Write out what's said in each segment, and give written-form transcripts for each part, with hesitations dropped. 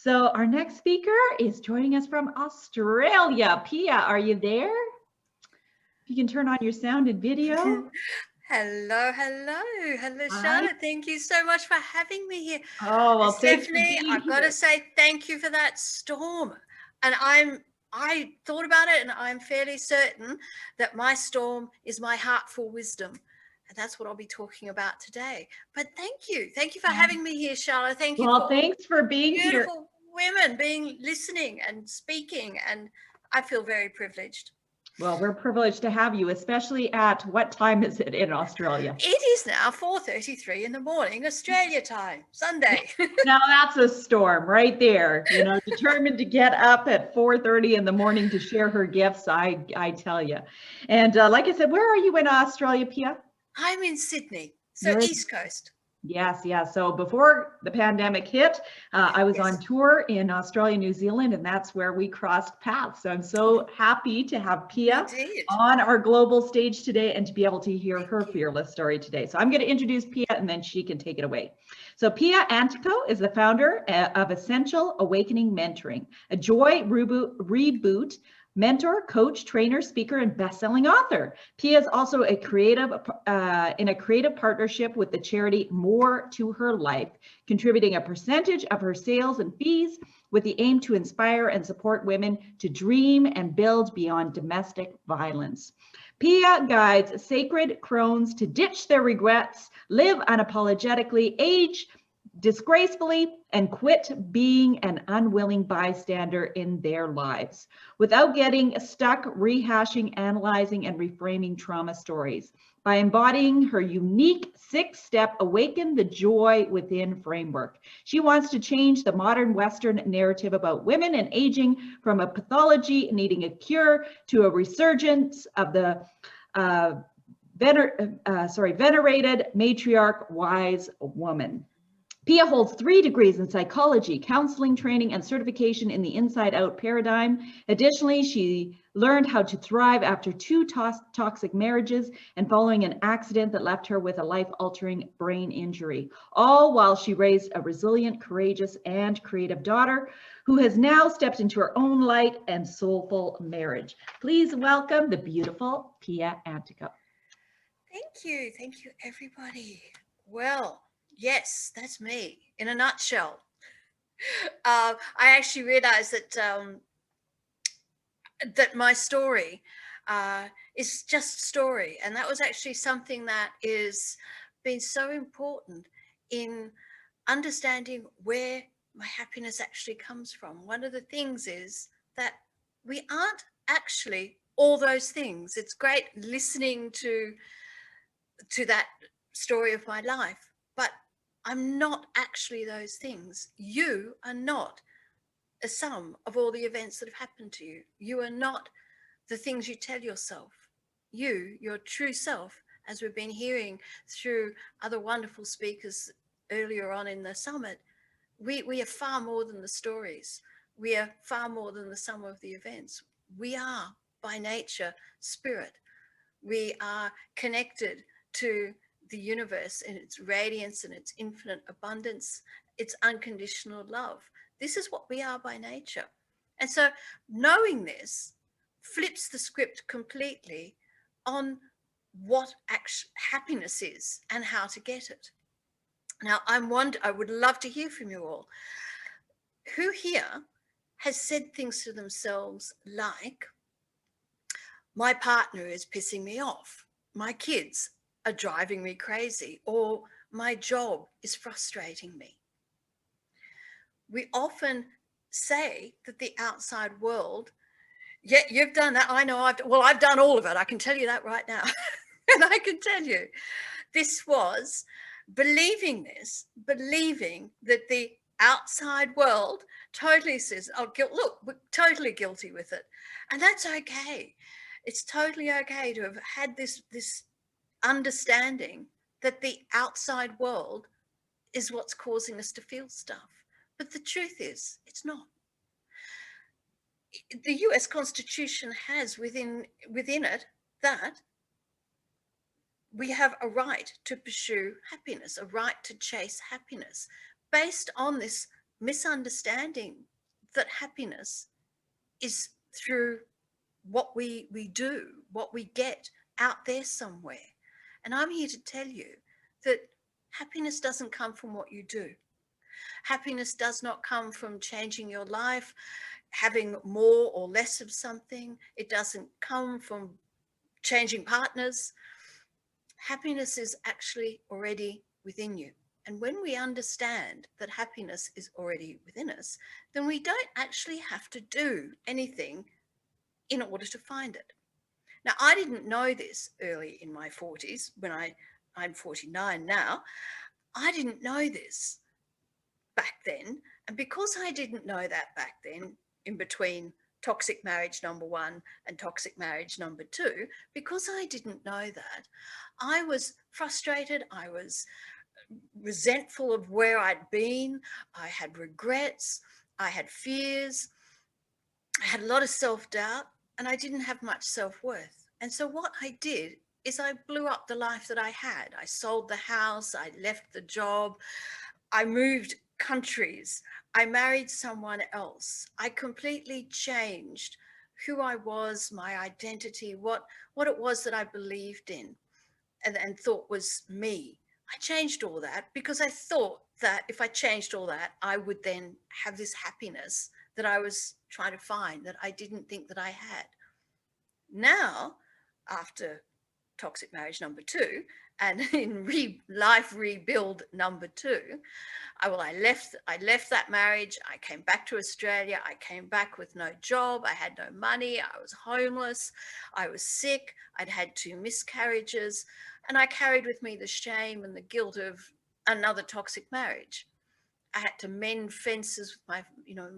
So our next speaker is joining us from Australia. Pia, are you there? If you can turn on your sound and video. Hello, Hi. Charlotte. Thank you so much for having me here. Oh, well, thanks for Stephanie, being I've got here. to say thank you for that storm. And I thought about it, and I'm fairly certain that my storm is my heartful wisdom. And that's what I'll be talking about today. But thank you. Thank you for having me here, Charlotte. Thank you for Well, all thanks for being here. beautiful women listening and speaking. And I feel very privileged. Well, we're privileged to have you, especially at what time is it in Australia? It is now 4:33 in the morning, Australia time, Sunday. Now that's a storm right there. You know, determined to get up at 4:30 in the morning to share her gifts. I tell you. And like I said, where are you in Australia, Pia? I'm in Sydney, so You're in East Coast. Yes, yes. So before the pandemic hit, I was on Yes. tour in Australia, New Zealand, and that's where we crossed paths. So I'm so happy to have We Pia did. on our global stage today and to be able to hear her Thank you. fearless story today. So I'm going to introduce Pia and then she can take it away. So Pia Antico is the founder of Essential Awakening Mentoring, a joy reboot mentor, coach, trainer, speaker, and best-selling author. Pia is also a creative in a creative partnership with the charity More to Her Life, contributing a percentage of her sales and fees with the aim to inspire and support women to dream and build beyond domestic violence. Pia guides sacred crones to ditch their regrets, live unapologetically, age disgracefully, and quit being an unwilling bystander in their lives without getting stuck rehashing, analyzing, and reframing trauma stories. By embodying her unique 6-step Awaken the Joy Within framework, she wants to change the modern Western narrative about women and aging from a pathology needing a cure to a resurgence of the venerated matriarch wise woman. Pia holds 3 degrees in psychology, counseling training, and certification in the Inside Out paradigm. Additionally, she learned how to thrive after 2 toxic marriages and following an accident that left her with a life-altering brain injury, all while she raised a resilient, courageous, and creative daughter who has now stepped into her own light and soulful marriage. Please welcome the beautiful Pia Antico. Thank you, everybody. Well, yes, that's me in a nutshell. I actually realized that my story is just story, and that was actually something that is been so important in understanding where my happiness actually comes from. One of the things is that we aren't actually all those things. It's great listening to that story of my life, but I'm not actually those things. You are not a sum of all the events that have happened to you. You are not the things you tell yourself. Your true self, as we've been hearing through other wonderful speakers earlier on in the summit, we are far more than the stories. We are far more than the sum of the events. We are by nature spirit. We are connected to the universe and its radiance and its infinite abundance, its unconditional love. This is what we are by nature. And so knowing this flips the script completely on what happiness is and how to get it. Now, I would love to hear from you all. Who here has said things to themselves like, my partner is pissing me off, my kids are driving me crazy, or my job is frustrating me? We often say that the outside world, yeah, you've done that. I know I've done all of it. I can tell you that right now. And I can tell you, this was believing that the outside world totally says, oh, look, we're totally guilty with it. And that's okay. It's totally okay to have had this understanding that the outside world is what's causing us to feel stuff. But the truth is, it's not. The US Constitution has within it that we have a right to pursue happiness, a right to chase happiness based on this misunderstanding that happiness is through what we do, what we get out there somewhere. And I'm here to tell you that happiness doesn't come from what you do. Happiness does not come from changing your life, having more or less of something. It doesn't come from changing partners. Happiness is actually already within you. And when we understand that happiness is already within us, then we don't actually have to do anything in order to find it. Now, I didn't know this early in my 40s when I'm 49 now. I didn't know this back then. And because I didn't know that back then, in between toxic marriage number 1 and toxic marriage number 2, because I didn't know that, I was frustrated. I was resentful of where I'd been. I had regrets. I had fears. I had a lot of self-doubt, and I didn't have much self-worth. And so what I did is I blew up the life that I had. I sold the house. I left the job. I moved countries. I married someone else. I completely changed who I was, my identity, what it was that I believed in and thought was me. I changed all that because I thought that if I changed all that, I would then have this happiness that I was trying to find that I didn't think that I had. Now, after toxic marriage number 2 and in life rebuild number 2, I left that marriage. I came back to Australia. I came back with no job. I had no money. I was homeless. I was sick. I'd had 2 miscarriages, and I carried with me the shame and the guilt of another toxic marriage. I had to mend fences with my,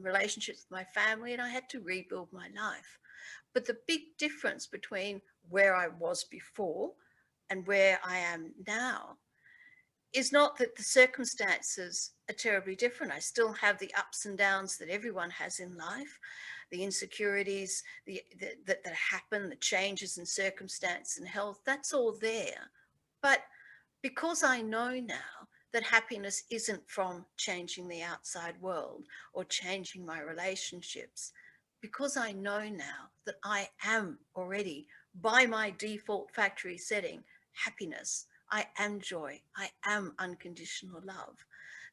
relationships with my family, and I had to rebuild my life. But the big difference between where I was before and where I am now is not that the circumstances are terribly different. I still have the ups and downs that everyone has in life, the insecurities that happen, the changes in circumstance and health, that's all there. But because I know now that happiness isn't from changing the outside world or changing my relationships, because I know now that I am already, by my default factory setting, happiness, I am joy, I am unconditional love,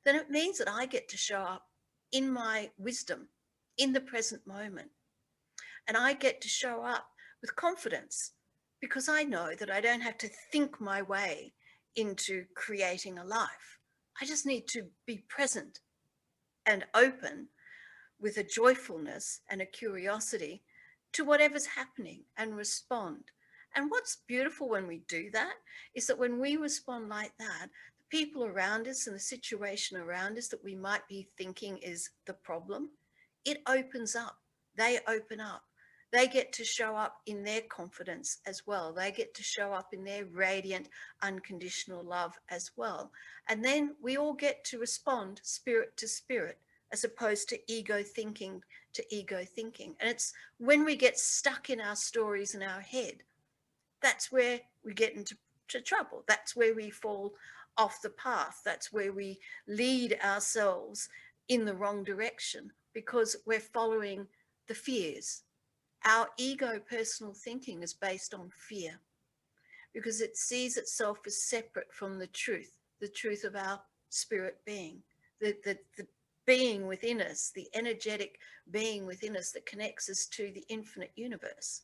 then it means that I get to show up in my wisdom, in the present moment. And I get to show up with confidence because I know that I don't have to think my way into creating a life. I just need to be present and open with a joyfulness and a curiosity to whatever's happening and respond. And what's beautiful when we do that is that when we respond like that, the people around us and the situation around us that we might be thinking is the problem, it opens up. They open up. They get to show up in their confidence as well. They get to show up in their radiant, unconditional love as well. And then we all get to respond spirit to spirit, as opposed to ego thinking to ego thinking. And it's when we get stuck in our stories in our head, that's where we get into trouble. That's where we fall off the path. That's where we lead ourselves in the wrong direction because we're following the fears. Our ego personal thinking is based on fear because it sees itself as separate from the truth of our spirit being, the being within us, the energetic being within us that connects us to the infinite universe.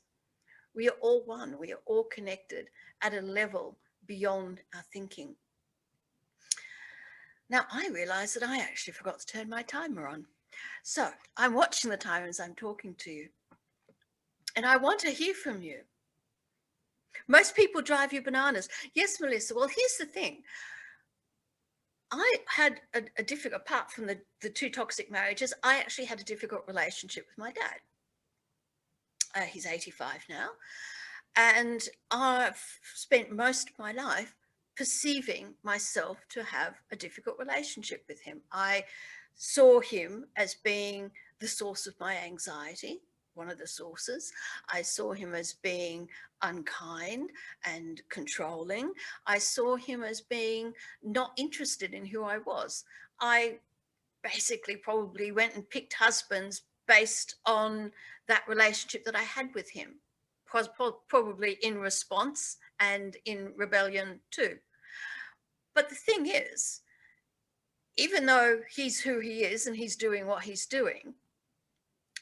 We are all one. We are all connected at a level beyond our thinking. Now, I realize that I actually forgot to turn my timer on. So I'm watching the timer as I'm talking to you. And I want to hear from you. Most people drive you bananas. Yes, Melissa. Well, here's the thing. I had a difficult, apart from the 2 toxic marriages, I actually had a difficult relationship with my dad. He's 85 now. And I've spent most of my life perceiving myself to have a difficult relationship with him. I saw him as being the source of my anxiety, one of the sources. I saw him as being unkind and controlling. I saw him as being not interested in who I was. I basically probably went and picked husbands based on that relationship that I had with him, probably in response and in rebellion too. But the thing is, even though he's who he is and he's doing what he's doing,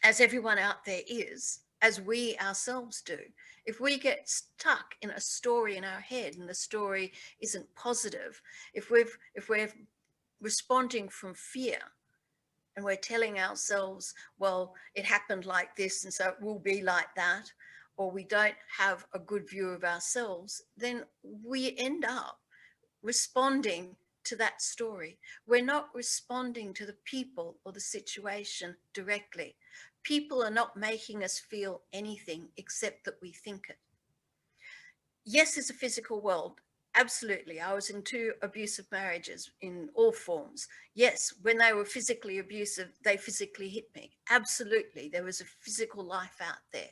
as everyone out there is, as we ourselves do, if we get stuck in a story in our head and the story isn't positive, if we're responding from fear, and we're telling ourselves, well, it happened like this, and so it will be like that, or we don't have a good view of ourselves, then we end up responding to that story. We're not responding to the people or the situation directly. People are not making us feel anything except that we think it. Yes, there's a physical world. Absolutely. I was in 2 abusive marriages in all forms. Yes, when they were physically abusive, they physically hit me. Absolutely. There was a physical life out there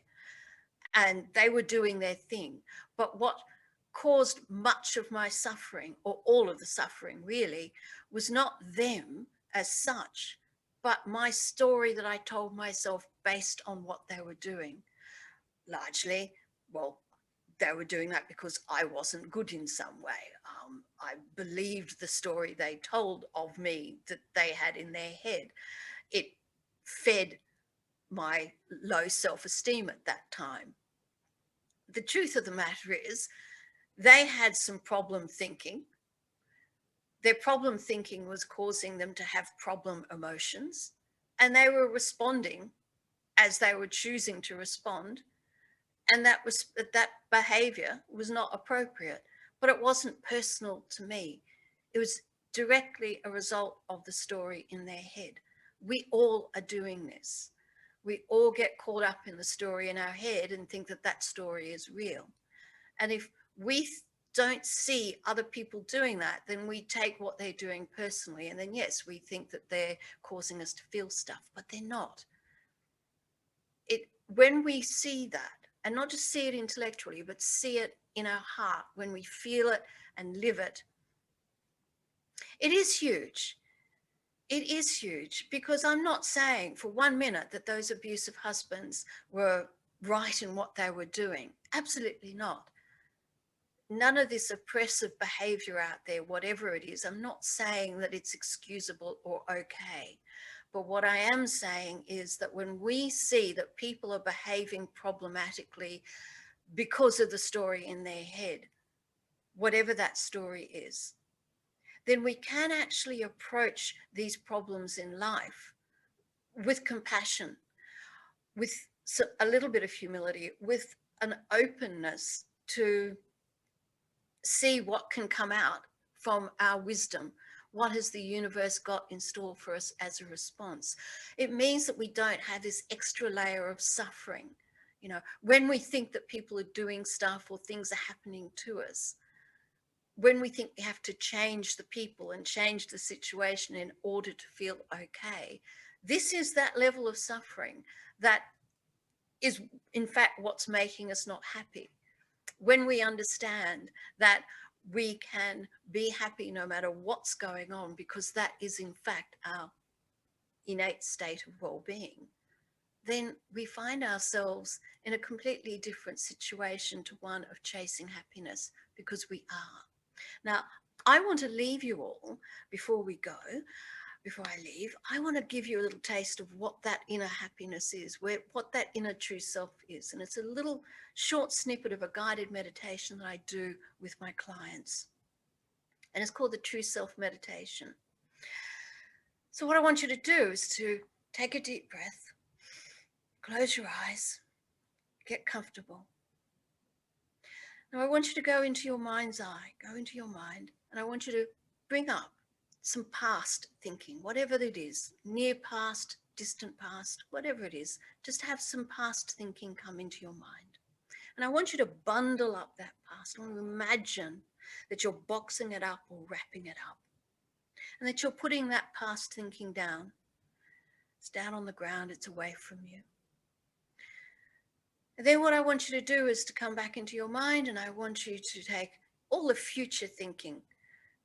and they were doing their thing. But what caused much of my suffering, or all of the suffering really, was not them as such, but my story that I told myself based on what they were doing. Largely, well, they were doing that because I wasn't good in some way. I believed the story they told of me that they had in their head. It fed my low self-esteem at that time. The truth of the matter is, they had some problem thinking. Their problem thinking was causing them to have problem emotions, and they were responding as they were choosing to respond. And that behavior was not appropriate, but it wasn't personal to me. It was directly a result of the story in their head. We all are doing this. We all get caught up in the story in our head and think that that story is real. And if we don't see other people doing that, then we take what they're doing personally. And then, yes, we think that they're causing us to feel stuff, but they're not. When we see that, and not just see it intellectually, but see it in our heart, when we feel it and live it, it is huge. It is huge, because I'm not saying for 1 minute that those abusive husbands were right in what they were doing. Absolutely not. None of this oppressive behavior out there, whatever it is, I'm not saying that it's excusable or okay. But what I am saying is that when we see that people are behaving problematically because of the story in their head, whatever that story is, then we can actually approach these problems in life with compassion, with a little bit of humility, with an openness to see what can come out from our wisdom. What has the universe got in store for us as a response? It means that we don't have this extra layer of suffering. You know, when we think that people are doing stuff or things are happening to us, when we think we have to change the people and change the situation in order to feel okay, this is that level of suffering that is, in fact, what's making us not happy. When we understand that we can be happy no matter what's going on, because that is in fact our innate state of well-being, then we find ourselves in a completely different situation to one of chasing happiness, because we are. Now, I want to leave you all, before we go, before I leave, I want to give you a little taste of what that inner happiness is, what that inner true self is. And it's a little short snippet of a guided meditation that I do with my clients. And it's called the True Self Meditation. So what I want you to do is to take a deep breath, close your eyes, get comfortable. Now I want you to go into your mind's eye, go into your mind, and I want you to bring up some past thinking, whatever it is, near past, distant past, whatever it is, just have some past thinking come into your mind. And I want you to bundle up that past. I want to imagine that you're boxing it up or wrapping it up, and that you're putting that past thinking down. It's down on the ground, it's away from you. And then what I want you to do is to come back into your mind, and I want you to take all the future thinking.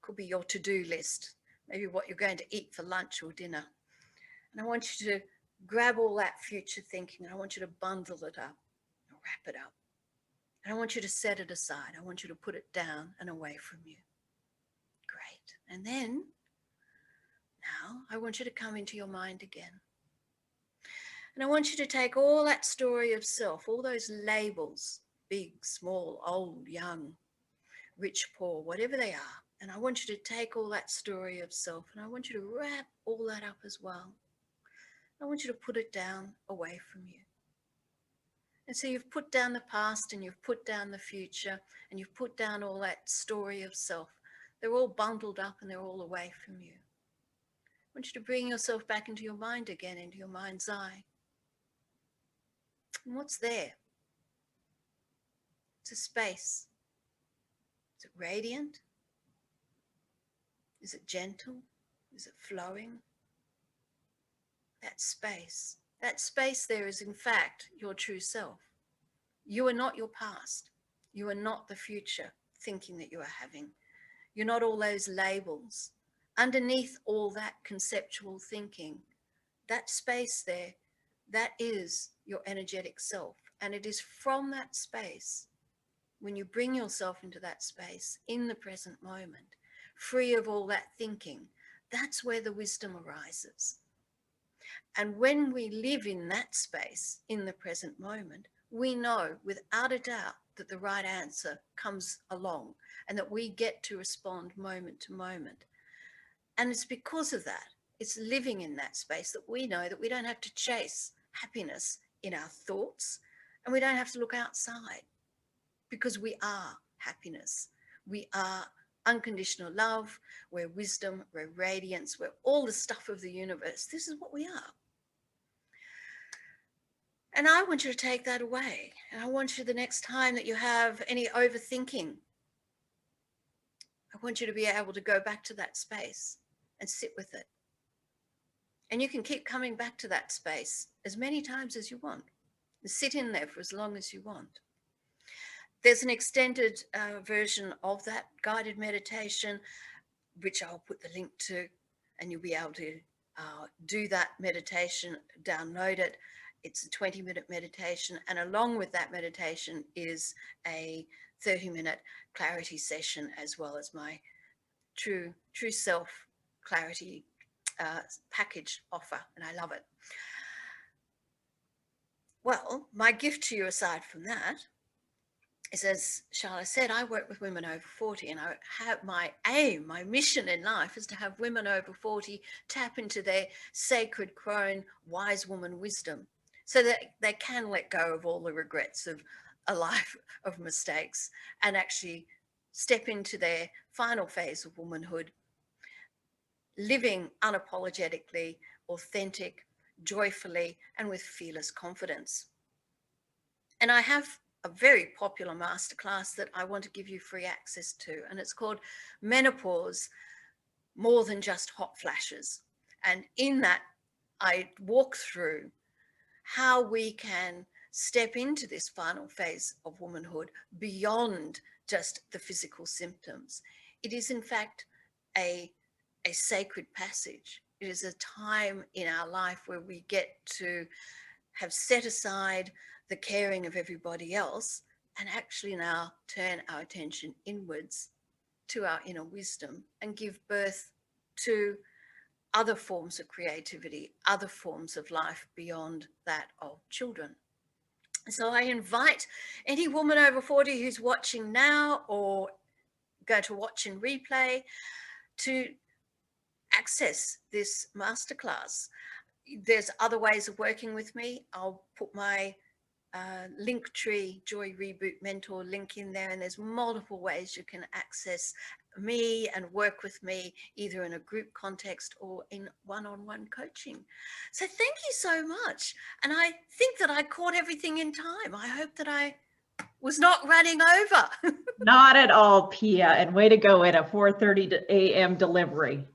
Could be your to-do list, maybe what you're going to eat for lunch or dinner. And I want you to grab all that future thinking, and I want you to bundle it up, or wrap it up. And I want you to set it aside. I want you to put it down and away from you. Great. And then, now, I want you to come into your mind again. And I want you to take all that story of self, all those labels, big, small, old, young, rich, poor, whatever they are. And I want you to take all that story of self, and I want you to wrap all that up as well. I want you to put it down away from you. And so you've put down the past, and you've put down the future, and you've put down all that story of self. They're all bundled up and they're all away from you. I want you to bring yourself back into your mind again, into your mind's eye. And what's there? It's a space. Is it radiant? Is it gentle? Is it flowing? That space there is in fact your true self. You are not your past. You are not the future thinking that you are having. You're not all those labels. Underneath all that conceptual thinking, that space there, that is your energetic self. And it is from that space, when you bring yourself into that space in the present moment, free of all that thinking, that's where the wisdom arises. And when we live in that space, in the present moment, we know without a doubt that the right answer comes along and that we get to respond moment to moment. And it's because of that, it's living in that space that we know that we don't have to chase happiness in our thoughts, and we don't have to look outside, because we are happiness. We are unconditional love, we're wisdom, we're radiance, we're all the stuff of the universe. This is what we are. And I want you to take that away. And I want you, the next time that you have any overthinking, I want you to be able to go back to that space and sit with it. And you can keep coming back to that space as many times as you want. Sit in there for as long as you want. There's an extended version of that guided meditation, which I'll put the link to, and you'll be able to do that meditation, download it. It's a 20-minute meditation, and along with that meditation is a 30-minute clarity session, as well as my true self clarity package offer, and I love it. Well, my gift to you aside from that is, as Charlotte said, I work with women over 40, and I have my aim, my mission in life is to have women over 40 tap into their sacred crone wise woman wisdom, so that they can let go of all the regrets of a life of mistakes and actually step into their final phase of womanhood, living unapologetically, authentic, joyfully, and with fearless confidence. And I have a very popular masterclass that I want to give you free access to, and it's called Menopause, More Than Just Hot Flashes. And in that, I walk through how we can step into this final phase of womanhood beyond just the physical symptoms. It is, in fact, a sacred passage. It is a time in our life where we get to have set aside the caring of everybody else and actually now turn our attention inwards to our inner wisdom and give birth to other forms of creativity, other forms of life beyond that of children. So I invite any woman over 40 who's watching now or going to watch in replay to access this masterclass. There's other ways of working with me. I'll put my Linktree Joy Reboot mentor link in there, and there's multiple ways you can access me and work with me, either in a group context or in one-on-one coaching. So thank you so much. And I think that I caught everything in time. I hope that I was not running over. Not at all, Pia, and way to go at a 4:30 a.m. delivery.